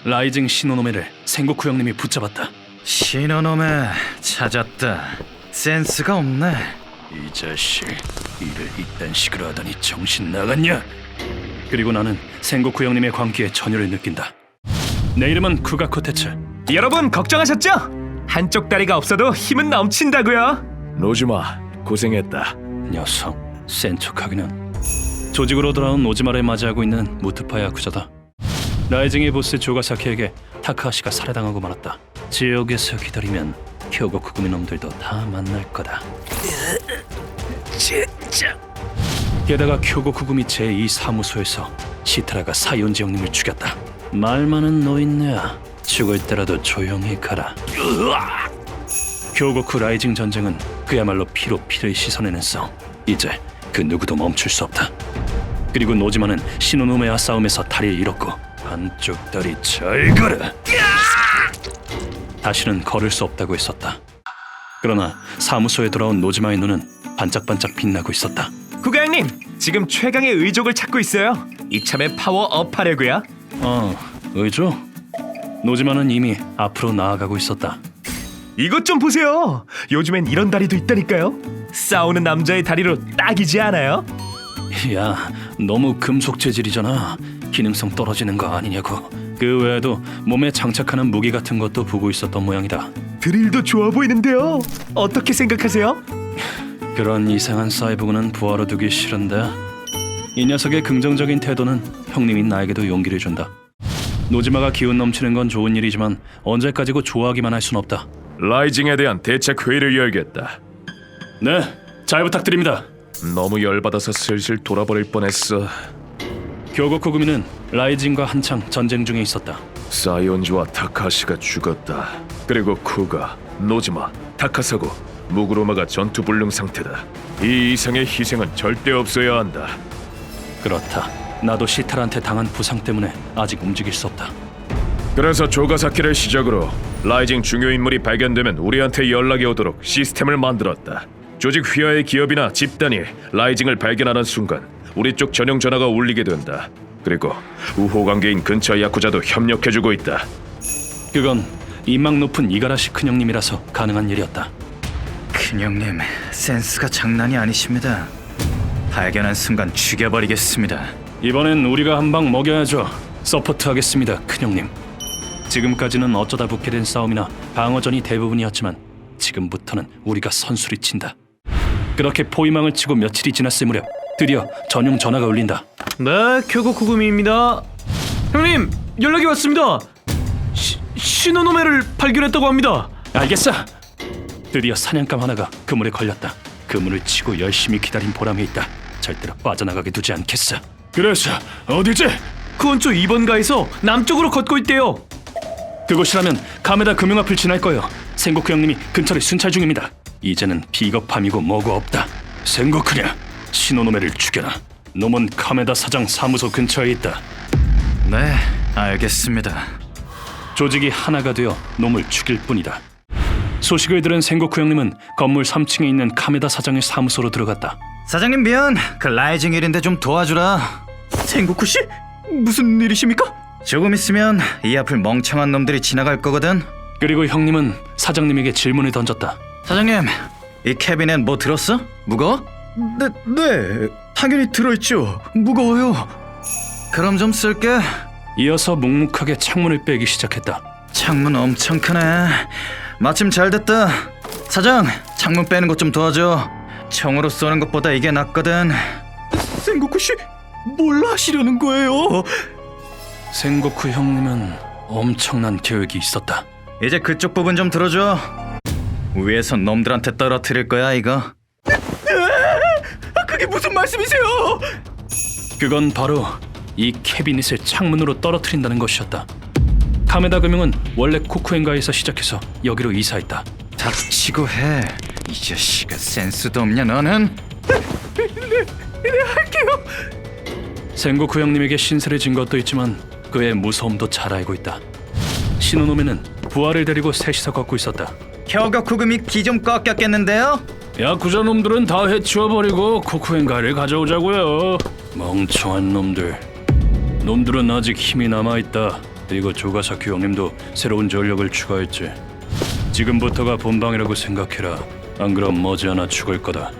라이징 신호노메를 생고쿠 형님이 붙잡았다. 신호놈에 찾았다. 센스가 없네. 이 자식, 일을 이딴 식으로 하다니 정신 나갔냐? 그리고 나는 생고쿠 형님의 광기에 전율을 느낀다. 내 이름은 쿠가코 테츠. 여러분 걱정하셨죠? 한쪽 다리가 없어도 힘은 넘친다고요. 노지마, 고생했다. 녀석, 센 척하기는. 조직으로 돌아온 오지마를 맞이하고 있는 무트파 야쿠자다. 라이징의 보스 조가사키에게 타카하시가 살해당하고 말았다. 지옥에서 기다리면 쿄고쿠구미 놈들도 다 만날 거다. 진짜. 게다가 쿄고쿠구미 제2 사무소에서 시타라가 사이온지 형님을 죽였다. 말 많은 노인네야. 죽을 때라도 조용히 가라. 쿄고쿠 라이징 전쟁은 그야말로 피로 피를 씻어내는 싸움. 이제 그 누구도 멈출 수 없다. 그리고 노지마는 시노노메와 싸움에서 다리를 잃었고 한쪽 다리 잘 가라. 다시는 걸을 수 없다고 했었다. 그러나 사무소에 돌아온 노지마의 눈은 반짝반짝 빛나고 있었다. 국장님, 지금 최강의 의족을 찾고 있어요. 이참에 파워업 하려고요. 의조? 노지마는 이미 앞으로 나아가고 있었다. 이것 좀 보세요. 요즘엔 이런 다리도 있다니까요. 싸우는 남자의 다리로 딱이지 않아요? 야, 너무 금속 재질이잖아. 기능성 떨어지는 거 아니냐고. 그 외에도 몸에 장착하는 무기 같은 것도 보고 있었던 모양이다. 드릴도 좋아 보이는데요. 어떻게 생각하세요? 그런 이상한 사이보그는 부하로 두기 싫은데. 이 녀석의 긍정적인 태도는 형님인 나에게도 용기를 준다. 노지마가 기운 넘치는 건 좋은 일이지만 언제까지고 좋아하기만 할 순 없다. 라이징에 대한 대책 회의를 열겠다. 네, 잘 부탁드립니다. 너무 열받아서 슬슬 돌아버릴 뻔했어. 쿄고쿠구미는 라이징과 한창 전쟁 중에 있었다. 사이온지와 타카시가 죽었다. 그리고 쿠가, 노지마, 타카사고, 무구로마가 전투 불능 상태다. 이 이상의 희생은 절대 없어야 한다. 그렇다. 나도 시타라한테 당한 부상 때문에 아직 움직일 수 없다. 그래서 조가사키를 시작으로 라이징 중요 인물이 발견되면 우리한테 연락이 오도록 시스템을 만들었다. 조직 휘하의 기업이나 집단이 라이징을 발견하는 순간 우리 쪽 전용 전화가 울리게 된다. 그리고 우호 관계인 근처 야쿠자도 협력해주고 있다. 그건 인망 높은 이가라시 큰형님이라서 가능한 일이었다. 큰형님, 센스가 장난이 아니십니다. 발견한 순간 죽여버리겠습니다. 이번엔 우리가 한 방 먹여야죠. 서포트하겠습니다, 큰형님. 지금까지는 어쩌다 붙게 된 싸움이나 방어전이 대부분이었지만 지금부터는 우리가 선수를 친다. 그렇게 포위망을 치고 며칠이 지났을 무렵 드디어 전용 전화가 울린다. 네, 쿄고쿠구미입니다. 형님, 연락이 왔습니다. 시노노메를 발견했다고 합니다. 알겠어. 드디어 사냥감 하나가 그물에 걸렸다. 그물을 치고 열심히 기다린 보람이 있다. 절대로 빠져나가게 두지 않겠어. 그래서 어디지? 그원초 2번가에서 남쪽으로 걷고 있대요. 그곳이라면 가메다 금융 앞을 지날 거예요. 생고쿠 형님이 근처를 순찰 중입니다. 이제는 비겁함이고 뭐고 없다. 생고쿠냐, 시노노메를 죽여라. 놈은 카메다 사장 사무소 근처에 있다. 네, 알겠습니다. 조직이 하나가 되어 놈을 죽일 뿐이다. 소식을 들은 생고쿠 형님은 건물 3층에 있는 카메다 사장의 사무소로 들어갔다. 사장님 미안, 그 라이징 일인데 좀 도와주라. 생고쿠 씨? 무슨 일이십니까? 조금 있으면 이 앞을 멍청한 놈들이 지나갈 거거든. 그리고 형님은 사장님에게 질문을 던졌다. 사장님, 이 캐비넷 뭐 들었어? 무거워? 네, 당연히 들어있죠. 무거워요. 그럼 좀 쓸게. 이어서 묵묵하게 창문을 빼기 시작했다. 창문 엄청 크네. 마침 잘 됐다. 사장, 창문 빼는 것 좀 도와줘. 총으로 쏘는 것보다 이게 낫거든. 생고쿠 씨, 뭘 하시려는 거예요? 생고쿠 형님은 엄청난 계획이 있었다. 이제 그쪽 부분 좀 들어줘. 위에서 놈들한테 떨어뜨릴 거야 이거. 그게 무슨 말씀이세요? 그건 바로 이 캐비닛을 창문으로 떨어뜨린다는 것이었다. 카메다 금융은 원래 코쿠엔가에서 시작해서 여기로 이사했다. 닥치고 해. 이 자식아, 센스도 없냐 너는? 할게요. 생고쿠 형님에게 신세를 진 것도 있지만 그의 무서움도 잘 알고 있다. 시노노메는 부하를 데리고 셋이서 걷고 있었다. 켜거쿠금이 기 좀 꺾였겠는데요? 야쿠자 놈들은 다 해치워버리고 코쿠엔가를 가져오자고요. 멍청한 놈들. 놈들은 아직 힘이 남아있다. 그리고 조가사키 형님도 새로운 전력을 추가했지. 지금부터가 본방이라고 생각해라. 안 그럼 머지않아 죽을 거다.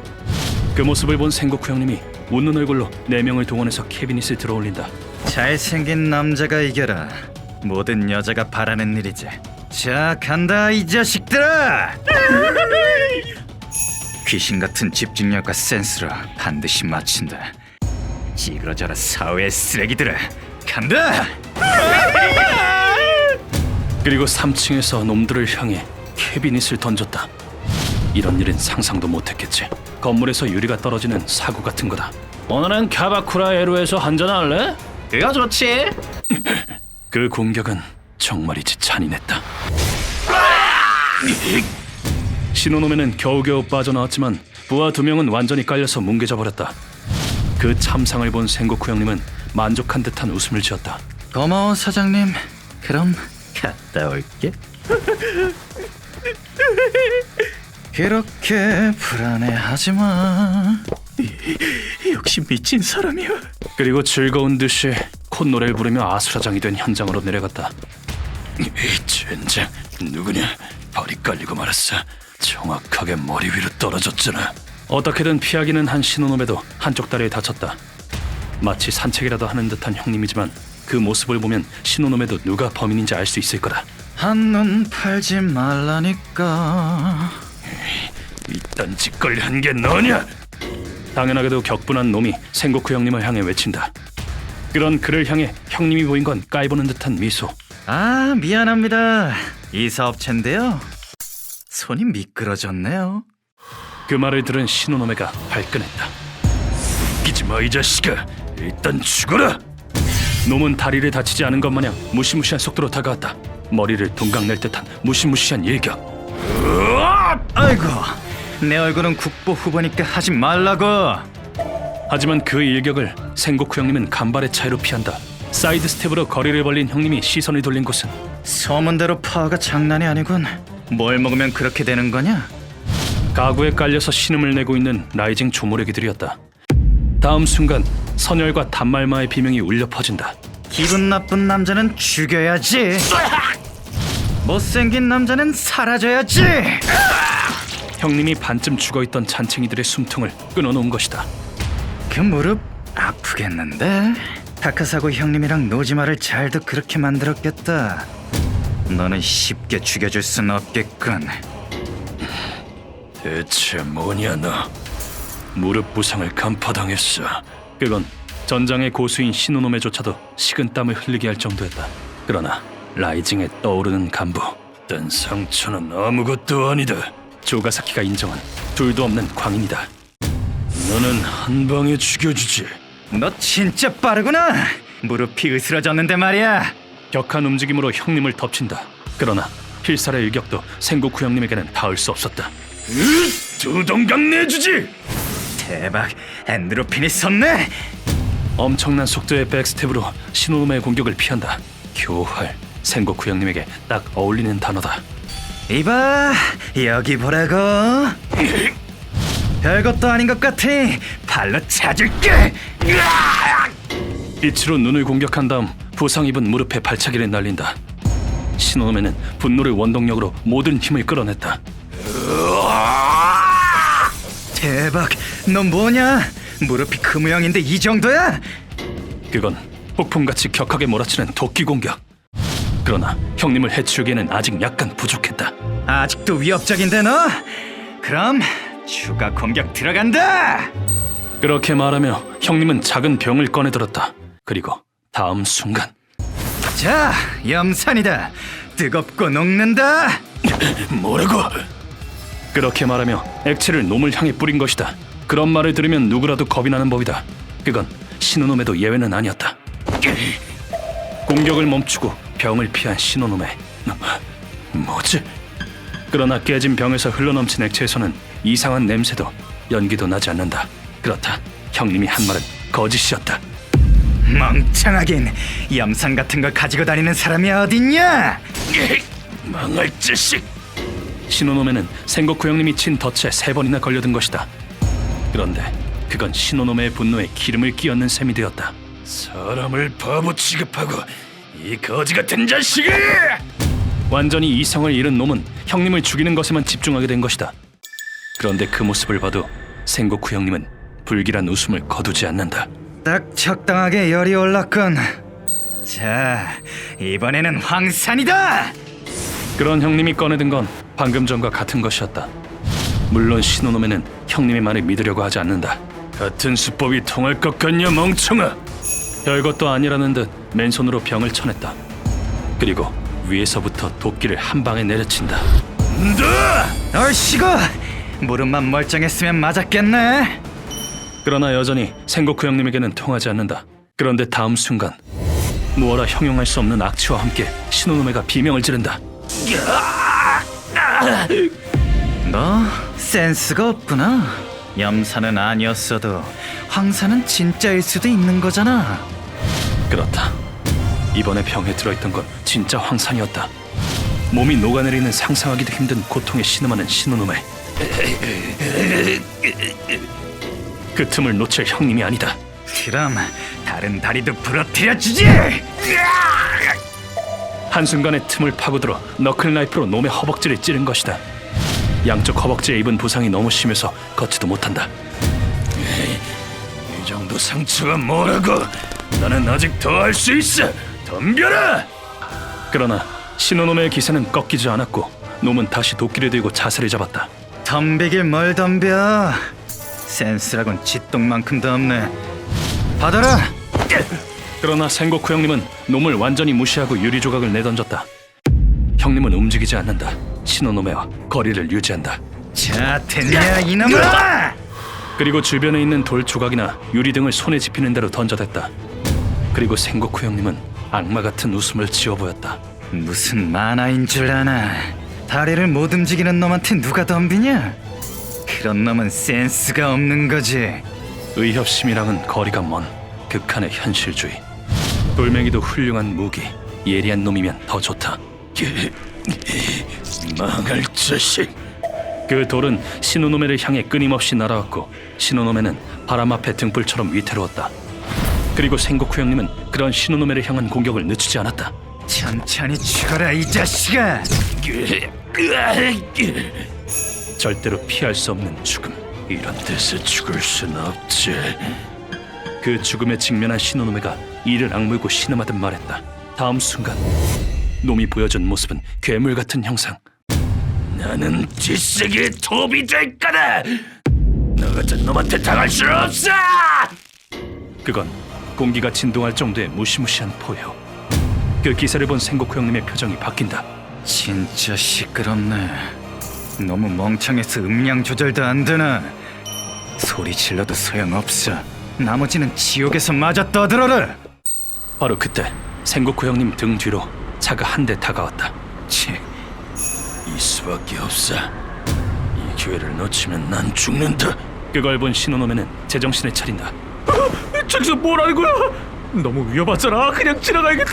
그 모습을 본 생고쿠 형님이 웃는 얼굴로 4명을 동원해서 캐비닛을 들어올린다. 잘생긴 남자가 이겨라. 모든 여자가 바라는 일이지. 자, 간다 이 자식들아. 귀신 같은 집중력과 센스로 반드시 마친다. 찌그러져라 사회의 쓰레기들아. 간다. 그리고 3층에서 놈들을 향해 캐비닛을 던졌다. 이런 일은 상상도 못했겠지. 건물에서 유리가 떨어지는 사고 같은 거다. 오늘은 카바쿠라 에루에서 한잔할래? 그거 좋지. 그 공격은 정말이지 잔인했다. 신호놈에는 겨우겨우 빠져나왔지만 부하 2명은 완전히 깔려서 뭉개져 버렸다. 그 참상을 본 생고쿠 형님은 만족한 듯한 웃음을 지었다. 고마워 사장님. 그럼 갔다 올게. 그렇게 불안해하지 마. 역시 미친 사람이야. 그리고 즐거운 듯이 콧노래를 부르며 아수라장이 된 현장으로 내려갔다. 이 젠장 누구냐? 발이 깔리고 말았어. 정확하게 머리 위로 떨어졌잖아. 어떻게든 피하기는 한 신호놈에도 한쪽 다리에 다쳤다. 마치 산책이라도 하는 듯한 형님이지만 그 모습을 보면 신호놈에도 누가 범인인지 알 수 있을 거다. 한눈 팔지 말라니까. 이딴 짓거리 한 게 너냐? 당연하게도 격분한 놈이 생고쿠 형님을 향해 외친다. 그런 그를 향해 형님이 보인 건 까이보는 듯한 미소. 아, 미안합니다. 이사업체인데요. 손이 미끄러졌네요. 그 말을 들은 신호놈애가 발끈했다. 웃기지 마 이 자식아. 일단 죽어라. 놈은 다리를 다치지 않은 것 마냥 무시무시한 속도로 다가왔다. 머리를 동강낼 듯한 무시무시한 일격. 아이고, 내 얼굴은 국보 후보니까 하지 말라고. 하지만 그 일격을 생고쿠 형님은 간발의 차이로 피한다. 사이드 스텝으로 거리를 벌린 형님이 시선을 돌린 곳은 소문대로 파워가 장난이 아니군. 뭘 먹으면 그렇게 되는 거냐? 가구에 깔려서 신음을 내고 있는 라이징 조모래기들이었다. 다음 순간 선열과 단말마의 비명이 울려 퍼진다. 기분 나쁜 남자는 죽여야지. 못생긴 남자는 사라져야지. 형님이 반쯤 죽어있던 잔챙이들의 숨통을 끊어놓은 것이다. 그 무릎 아프겠는데? 다카사고 형님이랑 노지마를 잘도 그렇게 만들었겠다. 너는 쉽게 죽여줄 순 없겠군. 대체 뭐냐 너? 무릎 부상을 간파당했어. 그건 전장의 고수인 신호놈에조차도 식은땀을 흘리게 할 정도였다. 그러나 라이징에 떠오르는 간부, 딴 상처는 아무것도 아니다. 조가사키가 인정한 둘도 없는 광인이다. 너는 한 방에 죽여주지. 너 진짜 빠르구나. 무릎이 으스러졌는데 말이야. 격한 움직임으로 형님을 덮친다. 그러나 필살의 일격도 생고쿠 형님에게는 닿을 수 없었다. 두 동강 내주지! 대박, 엔드로핀이 섰네. 엄청난 속도의 백스텝으로 신호놈의 공격을 피한다. 교활, 생고쿠 형님에게 딱 어울리는 단어다. 이봐, 여기 보라고. 별것도 아닌 것 같으니 발로 차줄게. 빛으로 눈을 공격한 다음 부상 입은 무릎에 발차기를 날린다. 신호놈에는 분노를 원동력으로 모든 힘을 끌어냈다. 대박, 너 뭐냐? 무릎이 그 모양인데 이 정도야? 그건 폭풍같이 격하게 몰아치는 도끼 공격. 그러나 형님을 해치우기에는 아직 약간 부족했다. 아직도 위협적인데 너? 그럼 추가 공격 들어간다. 그렇게 말하며 형님은 작은 병을 꺼내들었다. 그리고 다음 순간 자, 염산이다. 뜨겁고 녹는다. 뭐라고? 그렇게 말하며 액체를 놈을 향해 뿌린 것이다. 그런 말을 들으면 누구라도 겁이 나는 법이다. 그건 신호놈에도 예외는 아니었다. 공격을 멈추고 병을 피한 신호놈에 뭐지? 그러나 깨진 병에서 흘러넘친 액체에서는 이상한 냄새도 연기도 나지 않는다. 그렇다. 형님이 한 말은 거짓이었다. 멍청하긴, 염산 같은 걸 가지고 다니는 사람이 어딨냐? 망할 자식! 신호놈에는 생고쿠 형님이 친 덫에 3번이나 걸려든 것이다. 그런데 그건 신호놈의 분노에 기름을 끼얹는 셈이 되었다. 사람을 바보 취급하고 이 거지 같은 자식이! 완전히 이성을 잃은 놈은 형님을 죽이는 것에만 집중하게 된 것이다. 그런데 그 모습을 봐도 생고쿠 형님은 불길한 웃음을 거두지 않는다. 딱 적당하게 열이 올랐군. 자, 이번에는 황산이다. 그런 형님이 꺼내든 건 방금 전과 같은 것이었다. 물론 신호놈에는 형님의 말을 믿으려고 하지 않는다. 같은 수법이 통할 것 같냐 멍청아! 별것도 아니라는 듯 맨손으로 병을 쳐냈다. 그리고 위에서부터 도끼를 한 방에 내려친다. 얼씨구, 무릎만 멀쩡했으면 맞았겠네. 그러나 여전히 생고쿠 형님에게는 통하지 않는다. 그런데 다음 순간 무어라 형용할 수 없는 악취와 함께 신호노메가 비명을 지른다. 너 센스가 없구나. 염사는 아니었어도 황사는 진짜일 수도 있는 거잖아. 그렇다. 이번에 병에 들어있던 건 진짜 황산이었다. 몸이 녹아내리는 상상하기도 힘든 고통에 신음하는 신호노메. 그 틈을 놓칠 형님이 아니다. 그럼 다른 다리도 부러뜨려 주지. 한순간에 틈을 파고들어 너클 나이프로 놈의 허벅지를 찌른 것이다. 양쪽 허벅지에 입은 부상이 너무 심해서 걷지도 못한다. 이 정도 상처가 뭐라고? 나는 아직 더 할 수 있어. 덤벼라! 그러나 신호놈의 기세는 꺾이지 않았고 놈은 다시 도끼를 들고 자세를 잡았다. 덤비길 뭘 덤벼. 센스라곤 쥐똥만큼도 없네. 받아라. 그러나 생고쿠 형님은 놈을 완전히 무시하고 유리 조각을 내던졌다. 형님은 움직이지 않는다. 신호놈과 거리를 유지한다. 자, 됐냐 이놈아! 그리고 주변에 있는 돌 조각이나 유리 등을 손에 집히는 대로 던져댔다. 그리고 생고쿠 형님은 악마 같은 웃음을 지어 보였다. 무슨 만화인 줄 아나. 다리를 못 움직이는 놈한테 누가 덤비냐? 그런 놈은 센스가 없는 거지. 의협심이랑은 거리가 먼 극한의 현실주의. 돌멩이도 훌륭한 무기, 예리한 놈이면 더 좋다. 망할 자식. 그 돌은 신호노메를 향해 끊임없이 날아왔고 신호노메는 바람 앞에 등불처럼 위태로웠다. 그리고 생고쿠 형님은 그런 신호노메를 향한 공격을 늦추지 않았다. 천천히 죽어라 이 자식아. 절대로 피할 수 없는 죽음. 이런 데서 죽을 순 없지. 그 죽음에 직면한 신호노메가 이를 악물고 신음하듯 말했다. 다음 순간 놈이 보여준 모습은 괴물 같은 형상. 나는 뒷세계의 도움이 될 거다. 너 같은 놈한테 당할 수 없어. 그건 공기가 진동할 정도의 무시무시한 포효. 그 기세를 본 생고쿠 형님의 표정이 바뀐다. 진짜 시끄럽네. 너무 멍청해서 음량 조절도 안 되나. 소리 질러도 소용없어. 나머지는 지옥에서 맞아 떠들어라. 바로 그때 생고쿠 형님 등 뒤로 차가 한 대 다가왔다. 이 수밖에 없어. 이 기회를 놓치면 난 죽는다. 그걸 본 신호노메는 제정신을 차린다. 저기서 뭐라는 거야? 너무 위험하잖아. 그냥 지나가야겠다.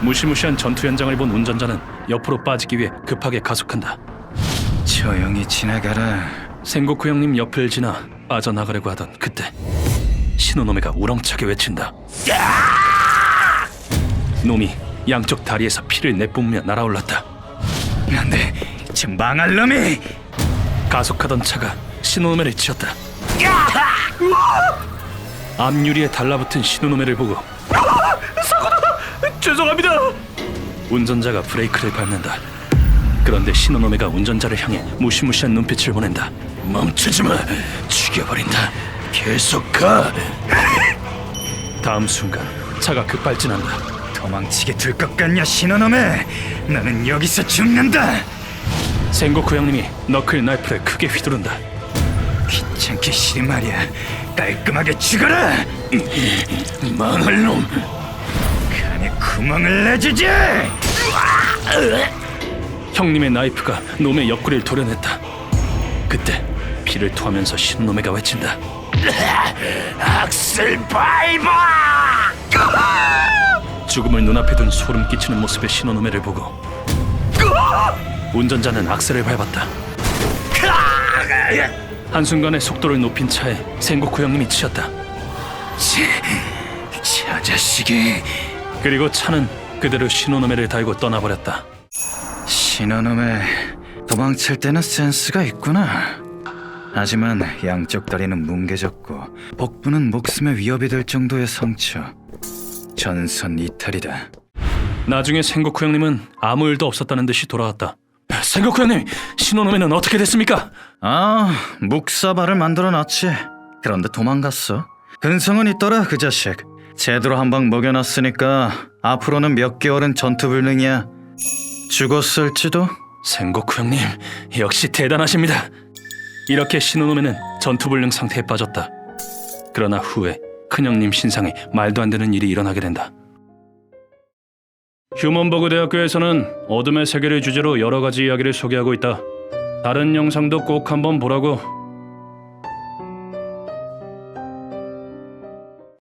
무시무시한 전투 현장을 본 운전자는 옆으로 빠지기 위해 급하게 가속한다. 조용히 지나가라. 생고쿠 형님 옆을 지나 빠져나가려고 하던 그때 신호노메가 우렁차게 외친다. 놈이 양쪽 다리에서 피를 내뿜으며 날아올랐다. 안돼, 저 망할 놈이. 가속하던 차가 신호노메를 치었다. 앞유리에 달라붙은 신호노메를 보고 사고다! 죄송합니다! 운전자가 브레이크를 밟는다. 그런데 신호노메가 운전자를 향해 무시무시한 눈빛을 보낸다. 멈추지마! 죽여버린다. 계속 가! 다음 순간 차가 급발진한다. 도망치게 둘 것 같냐 신호놈에. 너는 여기서 죽는다. 생고쿠 형님이 너클 나이프를 크게 휘두른다. 귀찮게 싫이 말이야. 깔끔하게 죽어라. 망할 놈! 간에 구멍을 내주지. 형님의 나이프가 놈의 옆구리를 도려냈다. 그때 피를 토하면서 신노메가 외친다. 악셀 밟아! 죽음을 눈앞에 둔 소름 끼치는 모습의 신호노메를 보고 운전자는 악셀을 밟았다. 한순간에 속도를 높인 차에 생고쿠 형님이 치였다. 저 자식이 그리고 차는 그대로 신호노매를 달고 떠나버렸다. 신호놈에 도망칠 때는 센스가 있구나. 하지만 양쪽 다리는 뭉개졌고 복부는 목숨에 위협이 될 정도의 상처. 전선 이탈이다. 나중에 생고쿠 형님은 아무 일도 없었다는 듯이 돌아왔다. 생고쿠 형님, 신호노매는 어떻게 됐습니까? 아, 묵사발을 만들어놨지. 그런데 도망갔어. 근성은 있더라 그 자식. 제대로 한 방 먹여놨으니까 앞으로는 몇 개월은 전투불능이야. 죽었을지도. 생고쿠 형님, 역시 대단하십니다. 이렇게 신호노매는 전투불능 상태에 빠졌다. 그러나 후에 큰형님 신상에 말도 안 되는 일이 일어나게 된다. 휴먼버그 대학교에서는 어둠의 세계를 주제로 여러 가지 이야기를 소개하고 있다. 다른 영상도 꼭 한번 보라고